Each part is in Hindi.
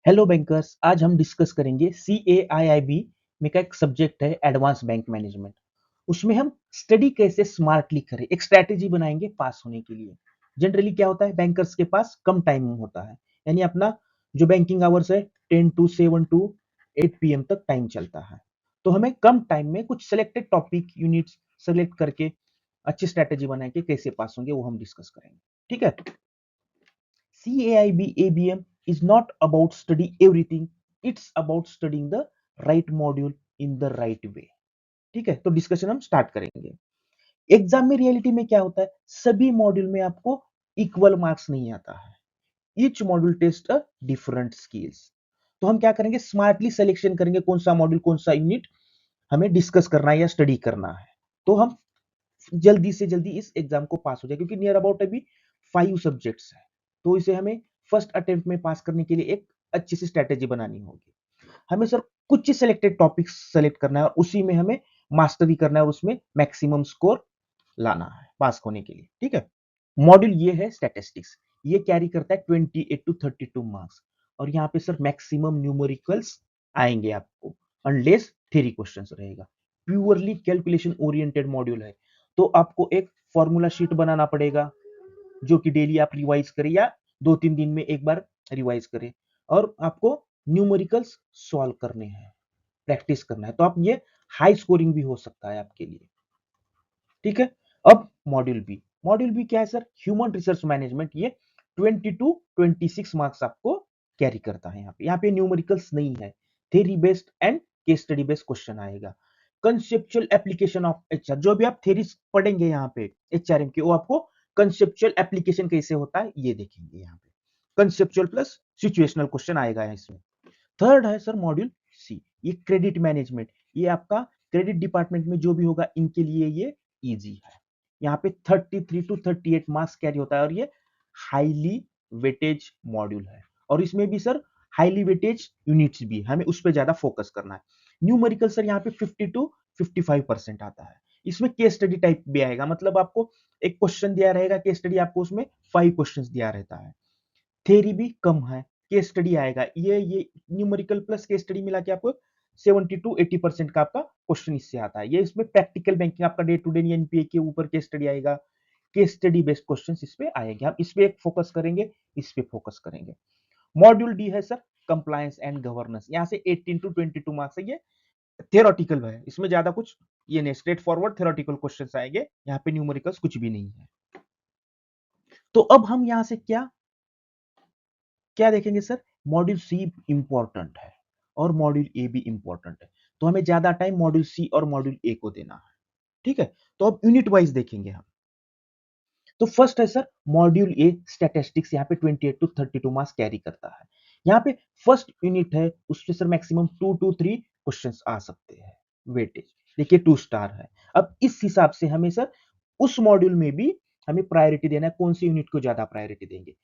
Hello bankers. आज हम डिस्कस करेंगे CAIIB में का एक सब्जेक्ट है एडवांस बैंक मैनेजमेंट। उसमें हम स्टडी कैसे स्मार्टली करें, एक स्ट्रैटेजी बनाएंगे पास होने के लिए। जनरली क्या होता है, बैंकर्स के पास कम टाइम होता है, यानी अपना जो बैंकिंग आवर्स है 10 टू 7 टू 8 PM तक टाइम चलता है। तो हमें कम टाइम में कुछ सिलेक्टेड टॉपिक यूनिट्स सेलेक्ट करके अच्छी स्ट्रैटेजी बनाएंगे, कैसे पास होंगे वो हम डिस्कस करेंगे। ठीक है। CAIB ABM is not about study everything, it's about studying the right module in the right way. ठीक है, तो डिस्कशन हम स्टार्ट करेंगे। एग्जाम में रियलिटी में क्या होता है, सभी मॉड्यूल में आपको इक्वल मार्क्स नहीं आता है। Each module test a different skills. तो हम क्या करेंगे, स्मार्टली सिलेक्शन करेंगे कौन सा मॉड्यूल कौन सा यूनिट हमें डिस्कस करना है या स्टडी करना है, तो हम जल्दी से जल्दी इस एग्जाम को पास हो जाए। क्योंकि नियर अबाउट अभी 5 सब्जेक्ट्स है, तो इसे हमें फर्स्ट अटेम्प्ट में पास करने के लिए एक अच्छी सी स्ट्रेटेजी बनानी होगी। हमें सर कुछ ही सिलेक्टेड टॉपिक्स सेलेक्ट करना है और उसी में हमें मास्टरी करना है और उसमें मैक्सिमम स्कोर लाना है पास होने के लिए। ठीक है। मॉड्यूल ये है स्टैटिस्टिक्स, ये कैरी करता है 28 टू 32 मार्क्स। और यहाँ पे सर मैक्सिमम न्यूमेरिकल्स आएंगे आपको, अनलेस थ्योरी क्वेश्चंस रहेगा। प्योरली कैलकुलेशन ओरिएंटेड मॉड्यूल है, तो आपको एक फॉर्मूला शीट बनाना पड़ेगा जो कि डेली आप रिवाइज करें या 2-3 दिन में एक बार रिवाइज करें। और आपको न्यूमेरिकल्स सॉल्व करने हैं, प्रैक्टिस करना है, तो आप ये हाई स्कोरिंग भी हो सकता है आपके लिए। ठीक है। अब मॉड्यूल बी क्या है सर, ह्यूमन रिसोर्स मैनेजमेंट। ये 20 टू 26 मार्क्स आपको कैरी करता है। यहाँ पे न्यूमेरिकल्स नहीं है, theory based and case study based question आएगा। कंसेप्चुअल एप्लीकेशन ऑफ एचआर, जो भी आप थ्योरी पढ़ेंगे यहाँ पे एचआरएम की, वो आपको कंसेप्चुअल एप्लीकेशन कैसे होता है ये देखेंगे। यहाँ पे कंसेप्चुअल प्लस सिचुएशनल क्वेश्चन आएगा इसमें। थर्ड है सर मॉड्यूल सी, ये क्रेडिट मैनेजमेंट। ये आपका क्रेडिट डिपार्टमेंट में जो भी होगा इनके लिए ये इजी है। यहाँ पे 33 टू 38 मार्क्स कैरी होता है और ये हाईली वेटेज मॉड्यूल है। और इसमें भी सर हाईली वेटेज यूनिट्स भी, हमें उस पर ज्यादा फोकस करना है। न्यूमेरिकल सर यहाँ पे 50 टू 55% आता है। इसमें केस स्टडी टाइप भी आएगा, मतलब आपको एक क्वेश्चन दिया रहेगा, केस स्टडी आपको उसमें 5 क्वेश्चंस दिया रहता है। थ्योरी भी कम है, केस स्टडी आएगा। ये न्यूमेरिकल प्लस केस स्टडी मिला के आपको 70 टू 80% का आपका क्वेश्चन इससे आता है। ये इसमें प्रैक्टिकल बैंकिंग आपका डे टू डे एनपीए के ऊपर केस स्टडी आएगा, केस स्टडी बेस्ड क्वेश्चन इस पे आएंगे। हम इस पे एक फोकस करेंगे, इस पे फोकस करेंगे। मॉड्यूल डी है सर कंप्लायंस एंड गवर्नेंस। यहाँ से 18 टू 22 मार्क्स है। ये थियोरेटिकल है, इसमें ज्यादा कुछ ये नहीं, स्ट्रेट फॉरवर्ड थियोरेटिकल क्वेश्चंस आएंगे। यहाँ पे न्यूमेरिकल्स कुछ भी नहीं है। तो अब हम यहाँ से क्या क्या देखेंगे सर, मॉड्यूल सी इंपॉर्टेंट है और मॉड्यूल ए भी इंपॉर्टेंट है, तो हमें ज्यादा टाइम मॉड्यूल सी और मॉड्यूल ए को देना है। ठीक है। तो अब यूनिट वाइज देखेंगे हम। तो फर्स्ट है सर मॉड्यूल ए स्टैटिस्टिक्स, यहाँ पे 28 टू 32 मार्क्स कैरी करता है। यहाँ पे फर्स्ट यूनिट है, उससे सर मैक्सिमम 2 to 3 क्वेश्चंस आ सकते हैं। वेटेज देखिए 2 स्टार है। अब इस हिसाब से हमें सर उस मॉड्यूल में भी हमें प्रायोरिटी देना है, कौन सी यूनिट को ज्यादा प्रायोरिटी देंगे।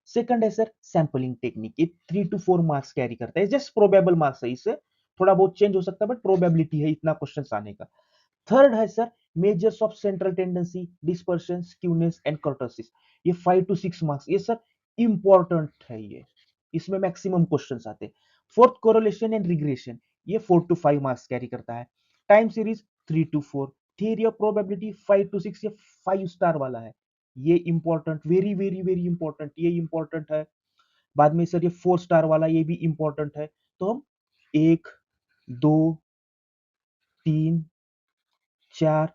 सेकंड है सर सैंपलिंग टेक्निक, ये 3 to 4 मार्क्स कैरी करता है। जस्ट प्रोबेबल मार्क्स है, इससे थोड़ा बहुत चेंज हो सकता है बट प्रोबेबिलिटी है इतना क्वेश्चन आने का। थर्ड है sir measures of central tendency, dispersion, skewness and kurtosis. ये 5 to 6 मार्क्स, ये सर इंपॉर्टेंट है। ये इसमें मैक्सिमम क्वेश्चंस आते हैं। फोर्थ कोरिलेशन एंड रिग्रेशन, ये 4 to 5 मार्क्स कैरी करता है। Time series 3 to 4। Theory of probability 5 to 6, ये 5 स्टार वाला है। ये important, very very very important, ये इंपॉर्टेंट है। बाद में सर ये 4 स्टार वाला, ये भी इंपॉर्टेंट है। तो हम 1, 2, 3, 4,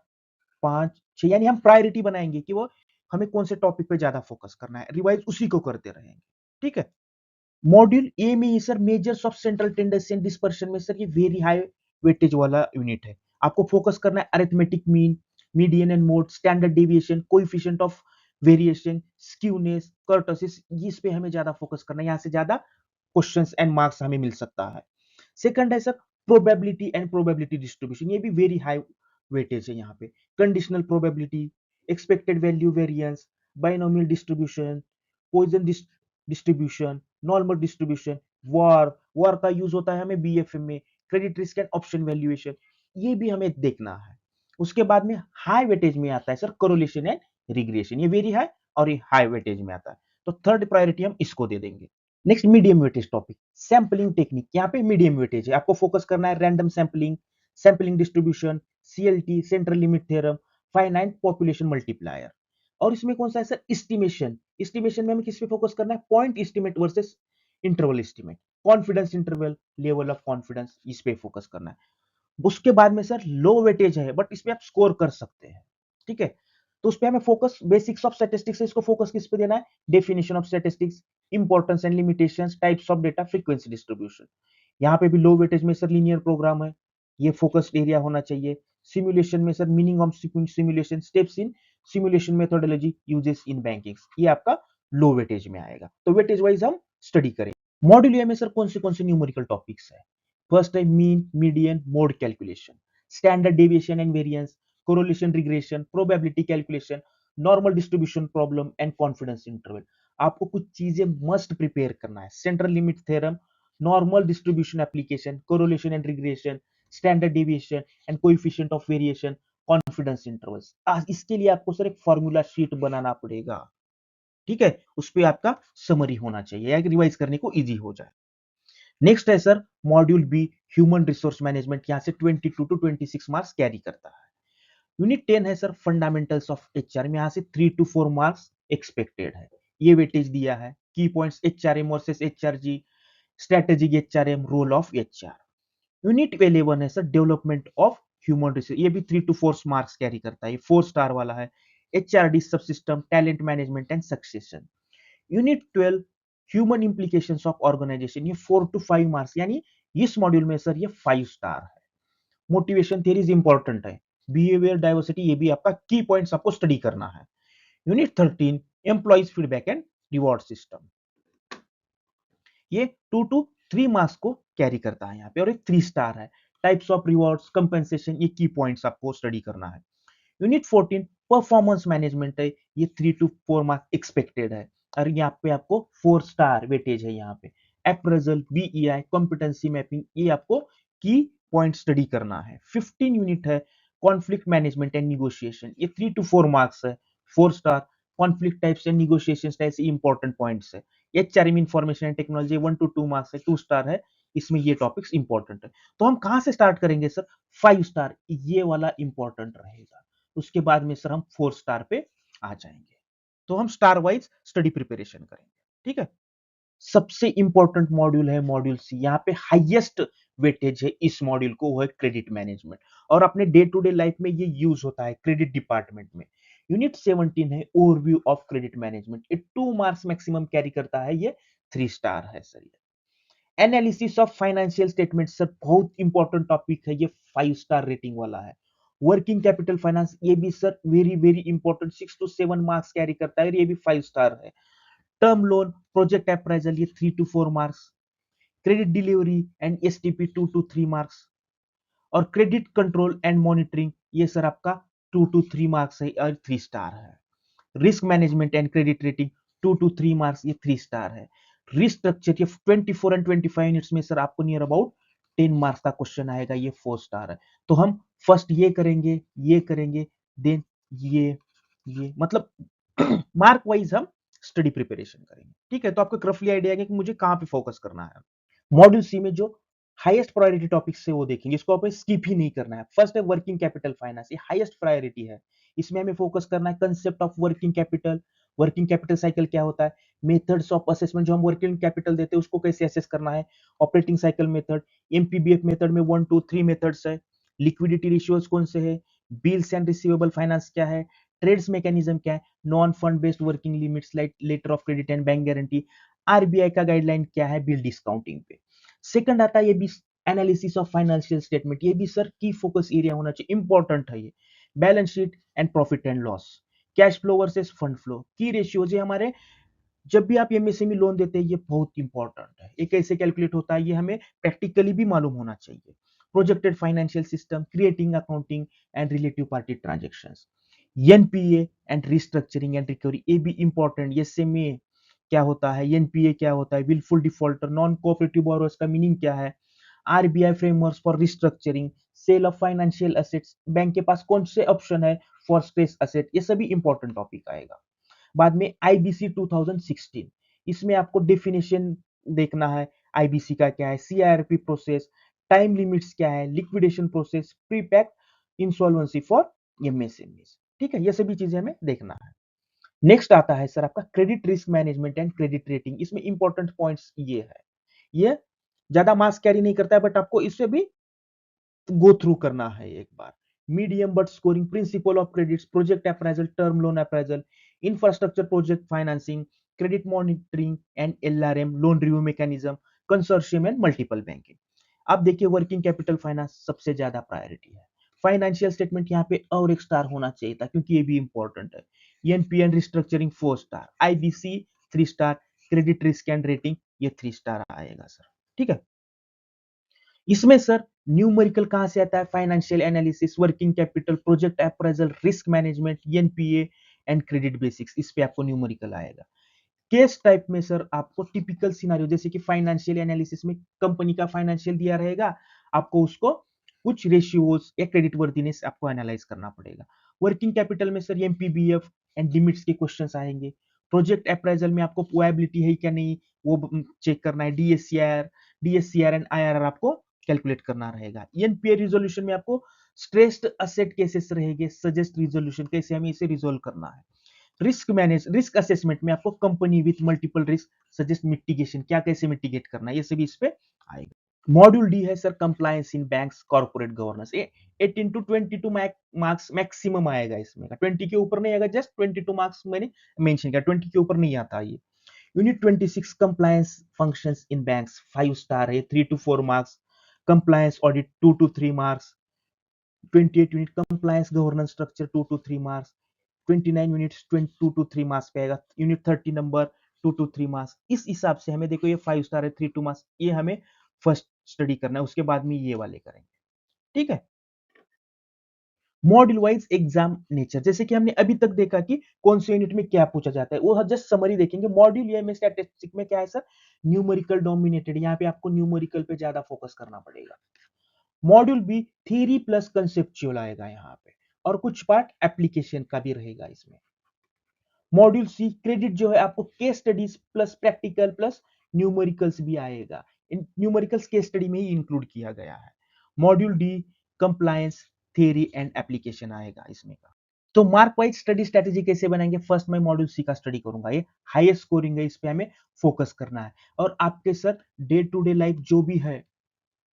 5, 6, यानी हम प्रायोरिटी बनाएंगे कि वो हमें कौन से टॉपिक पे ज्यादा फोकस करना है, रिवाइज उसी को करते रहेंगे। ठीक है। मॉड्यूल ए में ये sir measures of central tendency and dispersion में सर ये वेरी हाई वेटेज वाला यूनिट है। आपको फोकस करना है arithmetic mean, median and mode, standard deviation, coefficient of variation, skewness, kurtosis, इस पे हमें ज्यादा फोकस करना है। यहाँ से ज्यादा क्वेश्चंस एंड मार्क्स हमें मिल सकता है। सेकंड है sir probability and probability distribution, ये भी वेरी हाई वेटेज है। यहाँ पे conditional probability, expected value variance, binomial distribution, Poisson distribution, normal distribution, VaR VaR का यूज होता है हमें बीएफएम में, credit risk and option valuation, ये भी हमें देखना है। उसके बाद में हाई वेटेज में आता है सर कोरिलेशन एंड रिग्रेशन, ये वेरी हाई और ये हाई वेटेज में आता है। तो थर्ड प्रायोरिटी हम इसको दे देंगे। Next medium weightage topic, sampling technique. यहाँ पे मीडियम वेटेज है, आपको फोकस करना है random sampling, sampling distribution, CLT central limit theorem, finite population multiplier. और इसमें कौन सा है सर, एस्टिमेशन। एस्टिमेशन में हमें किस पे फोकस करना है, point estimate versus interval estimate, confidence interval, level of confidence, इस पे फोकस करना है। उसके बाद में सर लो वेटेज है बट इसमें आप स्कोर कर सकते हैं, ठीक है। तो उस पे हमें फोकस बेसिक्स ऑफ स्टैटिस्टिक्स है, इसको फोकस किस पे देना है, definition of statistics, importance and limitations, types of data, frequency distribution. यहाँ पे भी लो वेटेज में सर लीनियर प्रोग्राम है, ये फोकस्ड एरिया होना चाहिए। सिमुलेशन में sir meaning of simulation, steps in simulation methodology, uses in banking, ये आपका लो वेटेज में आएगा। तो वेटेज वाइज हम स्टडी करें। मॉड्यूल ए में सर कौन से न्यूमेरिकल टॉपिक्स है, फर्स्ट है mean median mode calculation, standard deviation and variance, correlation regression, probability calculation, normal distribution problem and confidence interval. आपको कुछ चीजें मस्ट प्रिपेयर करना है, central limit theorem, normal distribution application, correlation and regression, standard deviation and coefficient of variation, confidence intervals. आज इसके लिए आपको सर एक फॉर्मूला शीट बनाना पड़ेगा, ठीक है, उस पे आपका समरी होना चाहिए या रिवाइज करने को इजी हो जाए। नेक्स्ट है sir module B, human resource management, यहां से 22 टू 26 मार्क्स कैरी करता है। यूनिट 10 है सर फंडामेंटल्स ऑफ एचआर में, यहां से 3 टू 4 मार्क्स एक्सपेक्टेड है, ये वेटेज दिया है। Key points HRM versus HRG, strategic HRM, role of HR. Unit 11 है sir development of human resource, ये भी 3 टू 4 मार्क्स कैरी करता है, ये 4 स्टार वाला है। HRD sub system, talent management and succession. Unit 12 human implications of organization, ये 4 टू 5 मार्क्स, यानी इस मॉड्यूल में सर ये 5 स्टार है। मोटिवेशन थियरीज इंपॉर्टेंट है, बिहेवियर डाइवर्सिटी, ये भी आपका की पॉइंट्स आपको स्टडी करना है। Unit 13 employees feedback and reward system, ये 2 टू 3 मार्क्स को कैरी करता है यहाँ पे और एक 3 स्टार है। टाइप्स ऑफ रिवॉर्ड्स, कंपेंसेशन, ये की पॉइंट्स आपको स्टडी करना है। यूनिट 14 परफॉर्मेंस मैनेजमेंट है, ये 3 टू 4 मार्क्स एक्सपेक्टेड है और यहाँ पे आपको 4 स्टार वेटेज है। यहाँ पे अप्रेजल, बीईआई, कॉम्पिटेंसी मैपिंग, ये आपको की पॉइंट स्टडी करना है। 15 यूनिट है कॉन्फ्लिक्ट मैनेजमेंट एंड निगोशिएशन, ये 3 टू 4 मार्क्स है, 4 star. Conflict types and negotiation types, ये इंपॉर्टेंट पॉइंट्स है। HRM information and technology 1 to 2 marks है, 2 स्टार है, इसमें ये टॉपिक्स इंपॉर्टेंट है। तो हम कहां से स्टार्ट करेंगे सर, 5 स्टार, ये वाला इंपॉर्टेंट रहेगा। उसके बाद में सर हम 4 स्टार पे आ जाएंगे। तो हम स्टार वाइज स्टडी प्रिपरेशन करेंगे, ठीक है। सबसे इंपॉर्टेंट मॉड्यूल है मॉड्यूल सी, यहाँ पे हाईएस्ट वेटेज है इस मॉड्यूल को, वो है क्रेडिट मैनेजमेंट, और अपने डे टू डे लाइफ में ये यूज होता है क्रेडिट डिपार्टमेंट में। यूनिट 17 है ओवरव्यू ऑफ क्रेडिट मैनेजमेंट, ये 2 मार्क्स मैक्सिमम कैरी करता है, ये 3 स्टार है sir. Analysis of financial statement sir बहुत इंपॉर्टेंट टॉपिक है, ये 5 स्टार रेटिंग वाला है। वर्किंग कैपिटल फाइनेंस, ये भी sir very very important, 6 to 7 marks carry करता है, ये भी 5 स्टार है। टर्म लोन प्रोजेक्ट अप्राइजल, ये 3 to 4 marks. Credit delivery and STP 2 to 3 marks. और क्रेडिट कंट्रोल एंड मॉनिटरिंग, ये सर आपका 2 टू 3 मार्क्स है और 3 स्टार है। Risk management and credit rating 2 to 3 marks, ये 3 स्टार है। रिस्ट्रक्चर, ये 24 एंड 25 यूनिट्स में सर आपको नियर अबाउट 10 मार्क्स का क्वेश्चन आएगा, ये 4 स्टार है। तो हम फर्स्ट ये करेंगे, देन ये मतलब मार्क वाइज हम स्टडी प्रिपरेशन करेंगे, ठीक है। तो आपको रफली आइडिया है कि मुझे कहां पे फोकस करना है। मॉड्यूल सी में जो हाईएस्ट प्रायोरिटी टॉपिक्स से वो देखेंगे, इसको आपको स्किप ही नहीं करना है। फर्स्ट है वर्किंग कैपिटल फाइनेंस, ये हाईएस्ट प्रायोरिटी है, इसमें हमें फोकस करना है concept of working capital, working capital cycle क्या होता है, मेथड्स ऑफ असेसमेंट, जो हम वर्किंग कैपिटल देते हैं उसको कैसे असेस करना है, operating cycle method, MPBF method में 1 2 3 मेथड्स है, लिक्विडिटी रेशियोज कौन से है, बिल्स एंड रिसीवेबल फाइनेंस क्या है, ट्रेड्स मैकेनिज्म क्या है, non fund based working limits like letter of credit and bank guarantee, RBI का गाइडलाइन क्या है बिल डिस्काउंटिंग पे। सेकंड आता है ये भी एनालिसिस ऑफ फाइनेंशियल स्टेटमेंट, ये भी सर की फोकस एरिया होना चाहिए, इंपॉर्टेंट है ये। Balance sheet and profit and loss, cash flow versus fund flow, की रेशियोज, ये हमारे जब भी आप एमएसएमई लोन देते हैं ये बहुत इंपॉर्टेंट है, ये कैसे कैलकुलेट होता है ये हमें प्रैक्टिकली भी मालूम होना चाहिए। Projected financial system, creating accounting and relative party transactions, NPA and restructuring and recovery, ये भी इंपॉर्टेंट। एसएमए क्या होता है, एनपीए क्या होता है, wilful defaulter, non cooperative borrowers का मीनिंग क्या है, RBI framework for restructuring, sale of financial assets, bank के पास कौन से ऑप्शन है फॉर स्ट्रेस एसेट, ये सभी इंपॉर्टेंट टॉपिक आएगा। बाद में आईबीसी 2016, इसमें आपको डेफिनेशन देखना है, आईबीसी का क्या है, सीआरपी प्रोसेस, टाइम लिमिट्स क्या है, liquidation process, prepacked insolvency for MSMEs. ठीक है, ये सभी चीजें हमें देखना है। नेक्स्ट आता है सर आपका credit risk management and credit rating. इसमें इंपॉर्टेंट पॉइंट्स ये है, ये ज्यादा मार्क्स कैरी नहीं करता है, बट आपको इससे भी गो थ्रू करना है एक बार। Medium but scoring, principle of credits, project appraisal, term loan appraisal, infrastructure project financing, credit monitoring and LRM, loan review mechanism, consortium and multiple banking. अब देखिए वर्किंग कैपिटल फाइनेंस सबसे ज्यादा प्रायोरिटी है। फाइनेंशियल स्टेटमेंट यहाँ पे और एक स्टार होना चाहिए था, क्योंकि ये भी इंपॉर्टेंट है। NPN restructuring 4 star, IBC 3 star, credit risk and rating ये 3 स्टार आएगा सर। ठीक है, इसमें सर न्यूमेरिकल कहां से आता है, financial analysis, working capital, project appraisal, risk management, NPA and credit basics, इस पे आपको न्यूमेरिकल आएगा। केस टाइप में सर आपको टिपिकल सिनारियो, जैसे कि फाइनेंशियल एनालिसिस में कंपनी का फाइनेंशियल दिया रहेगा, आपको उसको कुछ रेशियोज या क्रेडिट वर्दीनेस आपको एनालाइज करना पड़ेगा। वर्किंग कैपिटल में सर एमपीबीएफ एंड लिमिट्स के क्वेश्चंस आएंगे। प्रोजेक्ट अप्राइजल में आपको वायबिलिटी है क्या नहीं वो चेक करना है। डीएससीआर एंड आईआरआर आपको कैलकुलेट करना रहेगा। एनपीए रिजोल्यूशन में आपको स्ट्रेस्ड असेट केसेस रहेंगे, सजेस्ट रिजोल्यूशन कैसे हमें इसे रिजोल्व करना है। रिस्क असेसमेंट में आपको company with multiple risk suggest mitigation, क्या कैसे मिटिगेट करना है, ये सभी इस पे आएगा। मॉड्यूल डी है sir compliance in banks corporate governance. 18 to 22 marks maximum आएगा इसमें का, 20 के ऊपर नहीं आएगा, जस्ट 22 मार्क्स मैंने मेंशन किया, 20 के ऊपर नहीं आता ये। Unit 26 compliance functions in banks 5 star है, 3 to 4 marks. Compliance audit 2 to 3 marks. 28 unit compliance governance structure 2 to 3 marks. 29 units 2 to 3 marks पे आएगा। Unit 30 number 2 to 3 marks. इस हिसाब से हमें देखो ये 5 स्टार है, 3 to मार्क्स, ये हमें फर्स्ट स्टडी करना है, उसके बाद में ये वाले करेंगे। ठीक है, मॉड्यूल वाइज एग्जाम नेचर, जैसे कि हमने अभी तक देखा कि कौन से यूनिट में क्या पूछा जाता है, वो जस्ट समरी देखेंगे। मॉड्यूल ए में स्टैटिस्टिक में क्या है सर, न्यूमेरिकल डोमिनेटेड, यहाँ पे आपको न्यूमेरिकल पे ज्यादा फोकस करना पड़ेगा। Module B theory plus conceptual आएगा यहाँ पे, और कुछ पार्ट एप्लीकेशन का भी रहेगा इसमें। मॉड्यूल सी क्रेडिट जो है आपको case studies plus practical plus numericals भी आएगा, इन न्यूमेरिकल्स केस स्टडी में ही इंक्लूड किया गया है। Module D compliance theory and application आएगा इसमें का। तो मार्क वाइज स्टडी स्ट्रेटेजी कैसे बनाएंगे, फर्स्ट मैं मॉड्यूल सी का स्टडी करूंगा, ये हाईएस्ट स्कोरिंग है, इस पे हमें फोकस करना है। और आपके sir day to day life जो भी है,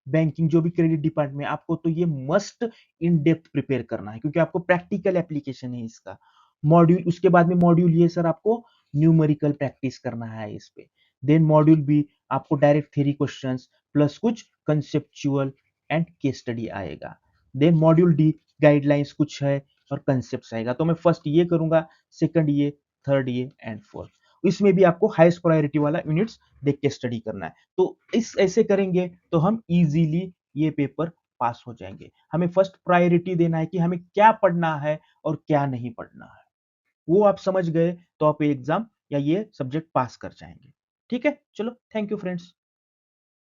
बैंकिंग जो भी क्रेडिट डिपार्टमेंट, आपको तो ये मस्ट इन डेप्थ प्रिपेयर करना है, क्योंकि आपको प्रैक्टिकल एप्लीकेशन है इसका। मॉड्यूल उसके बाद में मॉड्यूल ये सर आपको न्यूमेरिकल प्रैक्टिस करना है इस पे। देन मॉड्यूल बी आपको डायरेक्ट थ्योरी क्वेश्चंस प्लस कुछ कंसेप्चुअल एंड केस स्टडी आएगा। देन मॉड्यूल डी गाइडलाइंस कुछ है और कंसेप्ट आएगा। तो मैं फर्स्ट ये करूंगा, सेकंड ये, थर्ड ये एंड फोर्थ। इसमें भी आपको हाईएस्ट प्रायोरिटी वाला यूनिट्स देख के स्टडी करना है। तो इस ऐसे करेंगे तो हम इजीली ये पेपर पास हो जाएंगे। हमें फर्स्ट प्रायोरिटी देना है कि हमें क्या पढ़ना है और क्या नहीं पढ़ना है, वो आप समझ गए तो आप एग्जाम या ये सब्जेक्ट पास कर जाएंगे। ठीक है, चलो थैंक यू फ्रेंड्स।